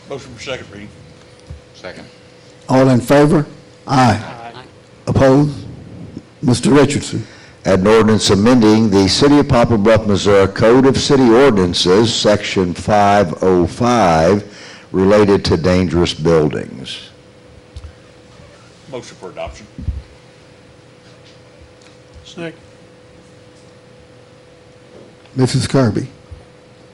Motion for second reading. Second. All in favor? Aye. Opposed? Mr. Richardson. An ordinance amending the City of Poplar Bluff, Missouri Code of City Ordinances, Section 505, related to dangerous buildings. Motion for adoption. Second. Mrs. Kirby.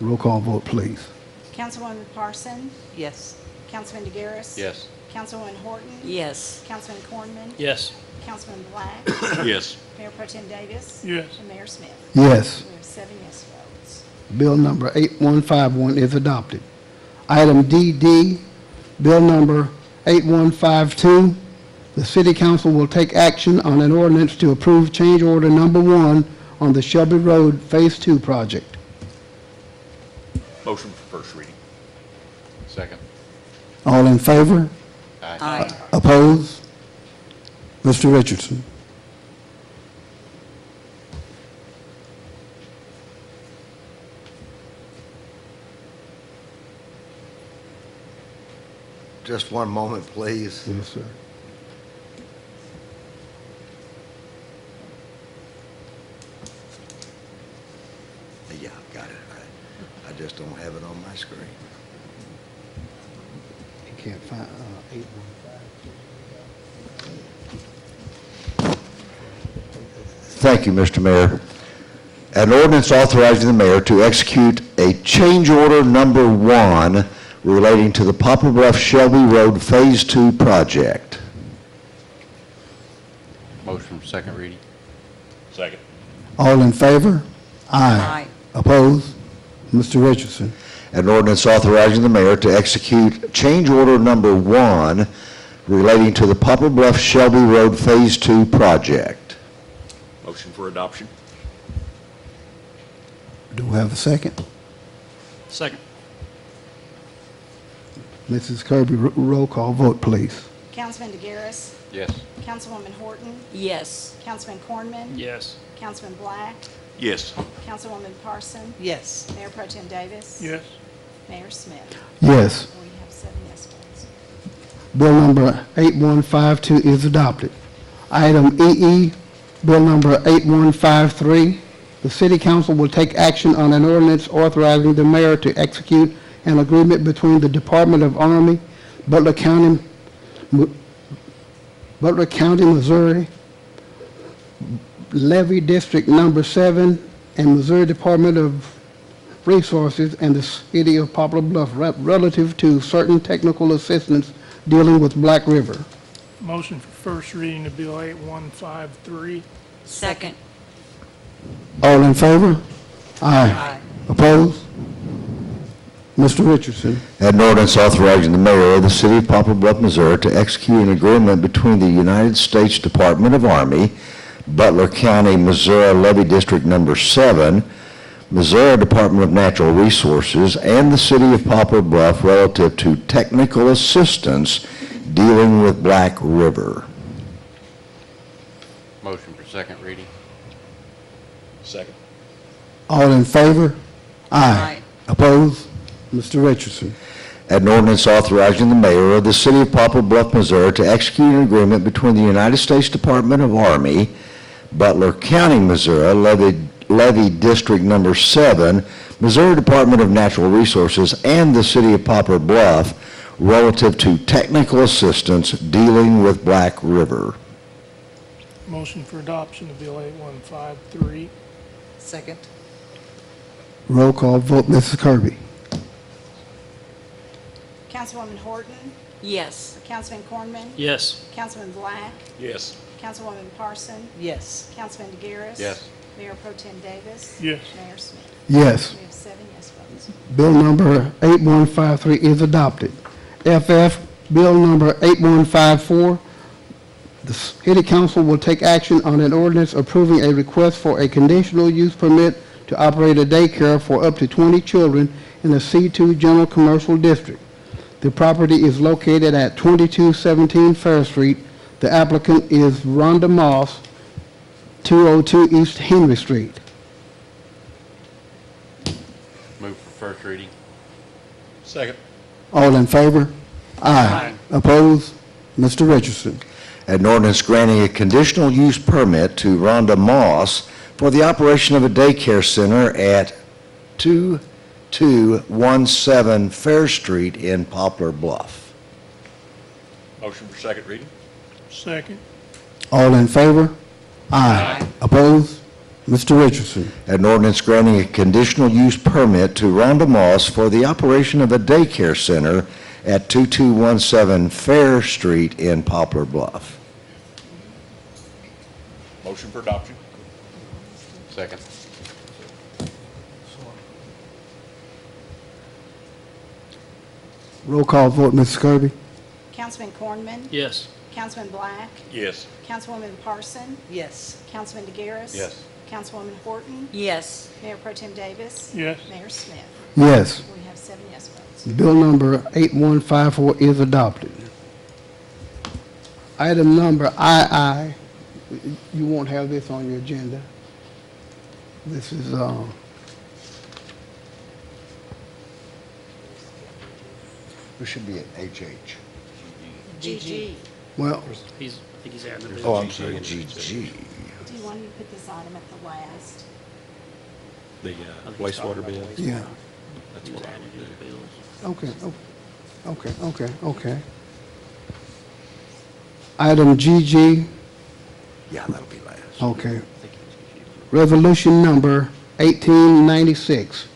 Roll call vote, please. Councilwoman Parson, Yes. Councilman DeGaris. Yes. Councilwoman Horton, Yes. Councilman Cornman, Yes. Councilman Black, Yes. Mayor Pro Tem Davis. Yes. And Mayor Smith. Yes. We have 7 yes votes. Bill number 8151 is adopted. Item DD, bill number 8152. The city council will take action on an ordinance to approve change order number 1 on the Shelby Road Phase 2 project. Motion for first reading. Second. All in favor? Aye. Opposed? Mr. Richardson. Just one moment, please. Yes, sir. Yeah, got it. I just don't have it on my screen. You can't find 8152. Thank you, Mr. Mayor. An ordinance authorizing the mayor to execute a change order number 1 relating to the Poplar Bluff Shelby Road Phase 2 project. Motion for second reading. Second. All in favor? Aye. Opposed? Mr. Richardson. An ordinance authorizing the mayor to execute change order number 1 relating to the Poplar Bluff Shelby Road Phase 2 project. Motion for adoption. Do we have a second? Second. Mrs. Kirby, roll call vote, please. Councilman DeGaris, Yes. Councilwoman Horton, Yes. Councilman Cornman, Yes. Councilman Black, Yes. Councilwoman Parson, Yes. Mayor Pro Tem Davis. Yes. Mayor Smith. Yes. We have 7 yes votes. Bill number 8152 is adopted. Item EE, bill number 8153. The city council will take action on an ordinance authorizing the mayor to execute an agreement between the Department of Army, Butler County, Missouri, Levy District Number 7, and Missouri Department of Resources and the City of Poplar Bluff relative to certain technical assistance dealing with Black River. Motion for first reading of Bill 8153. Second. All in favor? Aye. Opposed? Mr. Richardson. An ordinance authorizing the mayor of the City of Poplar Bluff, Missouri to execute an agreement between the United States Department of Army, Butler County, Missouri Levy District Number 7, Missouri Department of Natural Resources and the City of Poplar Bluff relative to technical assistance dealing with Black River. Motion for second reading. Second. All in favor? Aye. Opposed? Mr. Richardson. An ordinance authorizing the mayor of the City of Poplar Bluff, Missouri to execute an agreement between the United States Department of Army, Butler County, Missouri, Levy District Number 7, Missouri Department of Natural Resources, and the City of Poplar Bluff relative to technical assistance dealing with Black River. Motion for adoption of Bill 8153. Second. Roll call vote, Mrs. Kirby. Councilwoman Horton, Yes. Councilman Cornman, Yes. Councilman Black, Yes. Councilwoman Parson, Yes. Councilman DeGaris. Yes. Mayor Pro Tem Davis. Yes. Mayor Smith. Yes. We have 7 yes votes. Bill number 8153 is adopted. FF, Bill number 8154, the City Council will take action on an ordinance approving a request for a conditional use permit to operate a daycare for up to 20 children in the C2 General Commercial District. The property is located at 2217 Fair Street. The applicant is Rhonda Moss, 202 East Henry Street. Move for first reading. Second. All in favor? Aye. Opposed? Mr. Richardson. An ordinance granting a conditional use permit to Rhonda Moss for the operation of a daycare center at 2217 Fair Street in Poplar Bluff. Motion for second reading. Second. All in favor? Aye. Opposed? Mr. Richardson. An ordinance granting a conditional use permit to Rhonda Moss for the operation of a daycare center at 2217 Fair Street in Poplar Bluff. Motion for adoption. Second. Roll call vote, Mrs. Kirby. Councilman Cornman, Yes. Councilman Black, Yes. Councilwoman Parson, Yes. Councilman DeGaris. Yes. Councilwoman Horton, Yes. Mayor Pro Tem Davis. Yes. Mayor Smith. Yes. We have 7 yes votes. Bill number 8154 is adopted. Item number II, you won't have this on your agenda. This is, It should be an HH. GG. well, I think he's adding the Oh, bill. I'm sorry, GG. Do you want me to put this item at the last? The I think he's talking wastewater about the bill. wastewater. yeah, He was adding to the bills. okay. Item GG, Yeah, that'll be last. okay. I think he was confused. Resolution number 1896.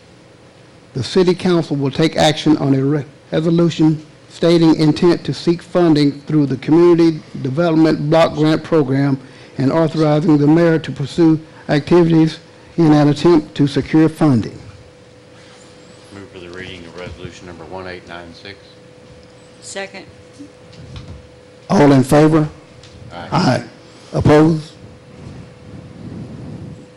The City Council will take action on a resolution stating intent to seek funding through the Community Development Block Grant Program and authorizing the mayor to pursue activities in an attempt to secure funding. Move for the reading of resolution number 1896. Second. All in favor? Aye. Opposed?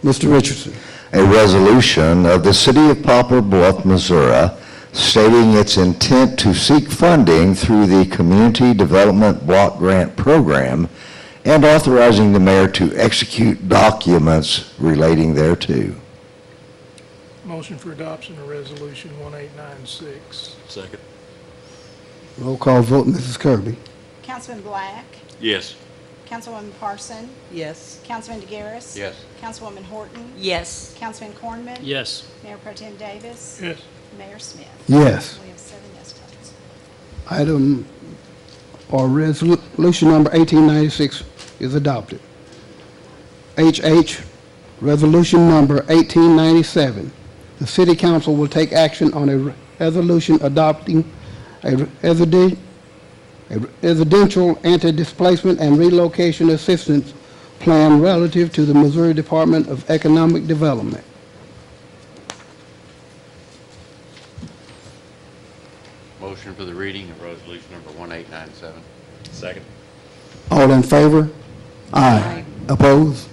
Mr. Richardson. A resolution of the City of Poplar Bluff, Missouri, stating its intent to seek funding through the Community Development Block Grant Program and authorizing the mayor to execute documents relating thereto. Motion for adoption of Resolution 1896. Second. Roll call vote, Mrs. Kirby. Councilman Black, Yes. Councilwoman Parson, Yes. Councilman DeGaris. Yes. Councilwoman Horton, Yes. Councilman Cornman. Yes. Mayor Pro Tem Davis. Yes. Mayor Smith. Yes. We have 7 yes votes. Item or resolution number 1896 is adopted. HH, resolution number 1897. The City Council will take action on a resolution adopting a residential anti-displacement and relocation assistance plan relative to the Missouri Department of Economic Development. Motion for the reading of resolution number 1897. Second. All in favor? Aye. Opposed?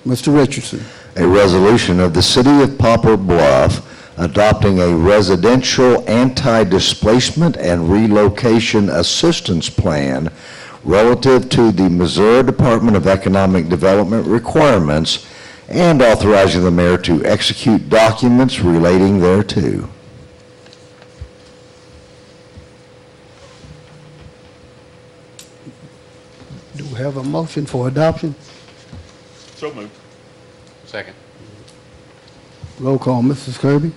Mr. Richardson. a resolution of the City of Poplar Bluff adopting a residential anti-displacement and relocation assistance plan relative to the Missouri Department of Economic Development requirements and authorizing the mayor to execute documents relating thereto. Do we have a motion for adoption? So moved. Second. Roll call, Mrs. Kirby?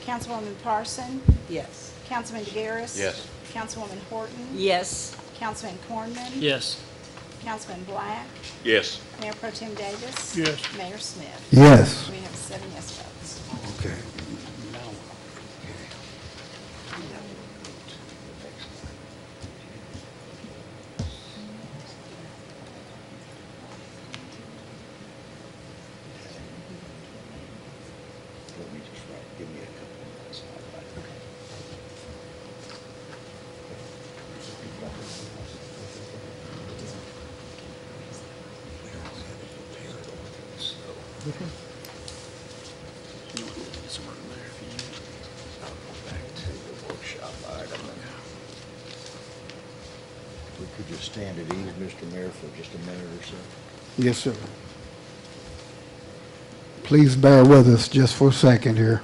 Councilwoman Parson, Yes. Councilman DeGaris. Yes. Councilwoman Horton. Yes. Councilman Cornman. Yes. Councilman Black. Yes. Mayor Pro Tem Davis. Yes. Mayor Smith. Yes. We have 7 yes votes. Okay. Let me just write, give me a couple of minutes. We could just stand at ease, Mr. Mayor, for just a minute or so. Yes, sir. Please bear with us just for a second here.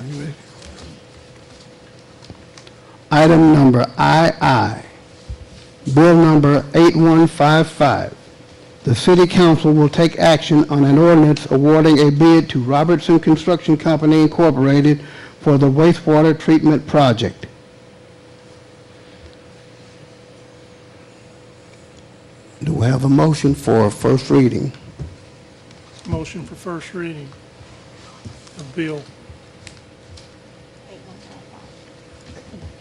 Are you ready? Item number II, Bill number 8155. The City Council will take action on an ordinance awarding a bid to Robertson Construction Company Incorporated for the wastewater treatment project. Do we have a motion for first reading? Motion for first reading of bill.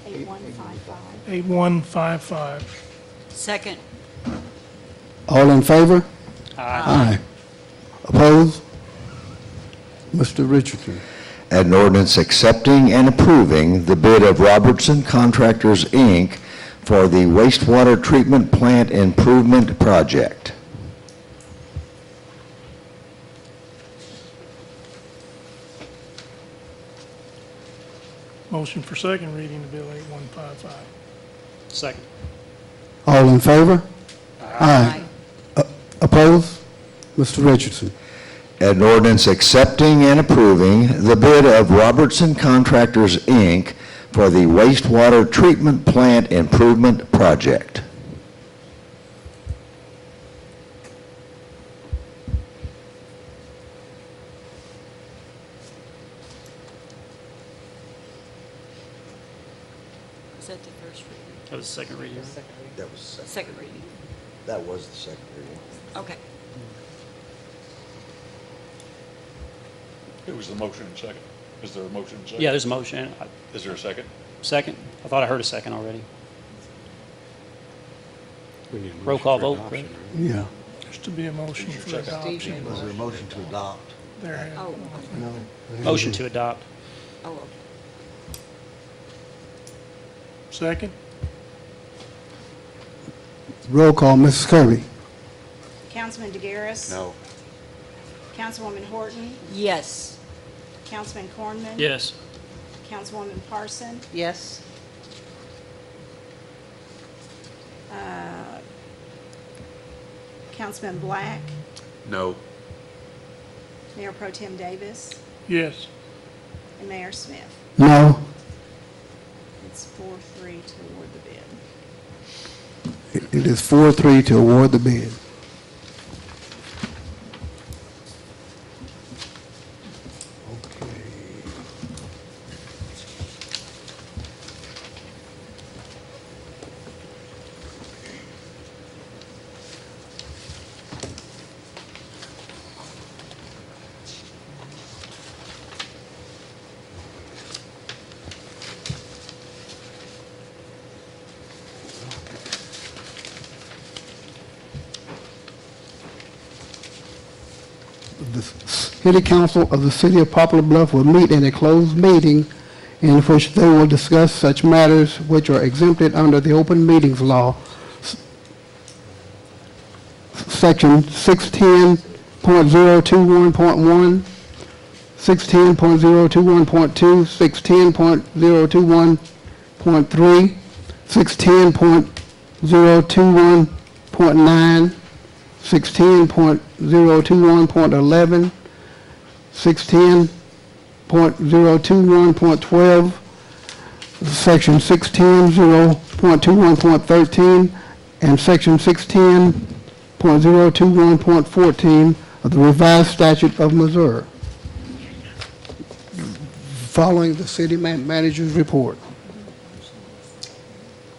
8155. 8155. Second. All in favor? Aye. Opposed? Mr. Richardson. An ordinance accepting and approving the bid of Robertson Contractors, Inc. for the wastewater treatment plant improvement project. Motion for second reading of bill 8155. Second. All in favor? Aye. Opposed? Mr. Richardson. An ordinance accepting and approving the bid of Robertson Contractors, Inc. for the wastewater treatment plant improvement project. Is that the first reading? That was the second reading. That was the Second reading. That was the second reading. Okay. It was the motion and second. Is there a motion and second? Yeah, there's a motion. Is there a second? Second? I thought I heard a second already. Roll call vote, correct? Yeah. There's to be a motion for adoption. Was there a motion to adopt? There. Oh, No. Motion to adopt. oh, okay. Second? Roll call, Mrs. Kirby. Councilman DeGaris. No. Councilwoman Horton. Yes. Councilman Cornman. Yes. Councilwoman Parson. Yes. Councilman Black, No. Mayor Pro Tem Davis, Yes. and Mayor Smith. No. It's 4-3 to award the bid. It is 4-3 to award the bid. The City Council of the City of Poplar Bluff will meet in a closed meeting in which they will discuss such matters which are exempted under the Open Meetings Law, Section 610.021.1, 610.021.2, 610.021.3, 610.021.9, 610.021.11, 610.021.12, Section 610.021.13, and Section 610.021.14 of the revised statute of Missouri. Following the city manager's report.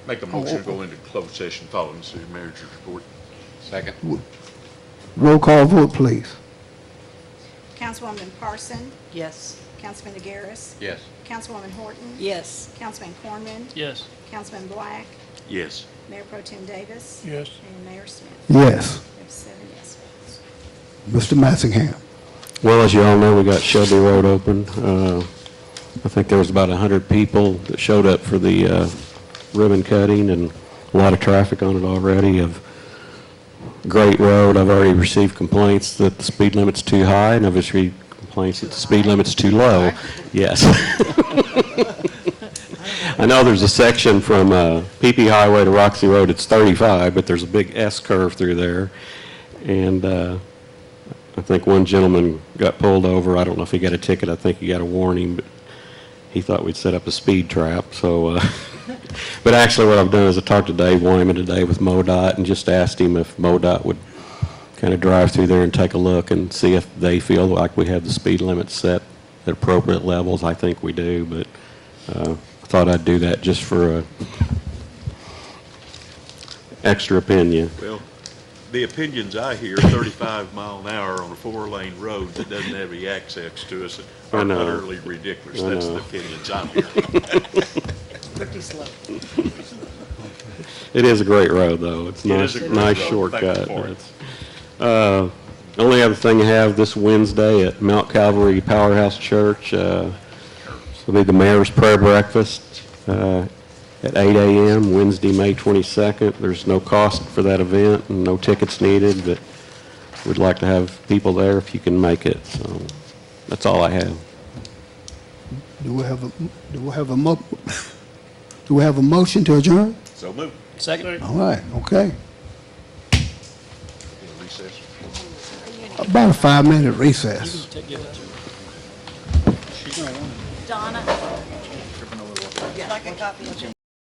Make a motion to go into closed session following the city manager's report. Second. Roll call vote, please. Councilwoman Parson, Yes. Councilman DeGaris, Yes. Councilwoman Horton, Yes. Councilman Cornman, Yes. Councilman Black, Yes. Mayor Pro Tem Davis, Yes. and Mayor Smith. Yes. We have 7 yes votes. Mr. Massingham. Well, as you all know, we got Shelby Road open. I think there was about 100 people that showed up for the ribbon cutting, and a lot of traffic on it already. Of great road. I've already received complaints that the speed limit's too high, and I've received complaints that the speed limit's too low. Yes. I know there's a section from PP Highway to Roxy Road, it's 35, but there's a big S curve through there. And I think one gentleman got pulled over. I don't know if he got a ticket. I think he got a warning, but he thought we'd set up a speed trap. So, but actually what I've done is I talked to Dave Wyman today with MoDOT and just asked him if MoDOT would kind of drive through there and take a look and see if they feel like we have the speed limit set at appropriate levels. I think we do, but I thought I'd do that just for a extra opinion. Well, the opinions I hear, 35 mile an hour on a 4-lane road that doesn't have any access to us I are know. utterly ridiculous. I That's know. the opinions I'm hearing. Pretty slow. It is a great road, though. It's It nice, is a great nice road. Thank you shortcut. for it. It's, only other thing I have this Wednesday at Mount Calvary Powerhouse Church, will be the mayor's prayer breakfast at 8 a.m. Wednesday, May 22nd. There's no cost for that event and no tickets needed, but we'd like to have people there if you can make it. So that's all I have. Do we have a motion to adjourn? So move. Second. All right, okay. Recess. About a 5-minute recess. Donna? Like a copy of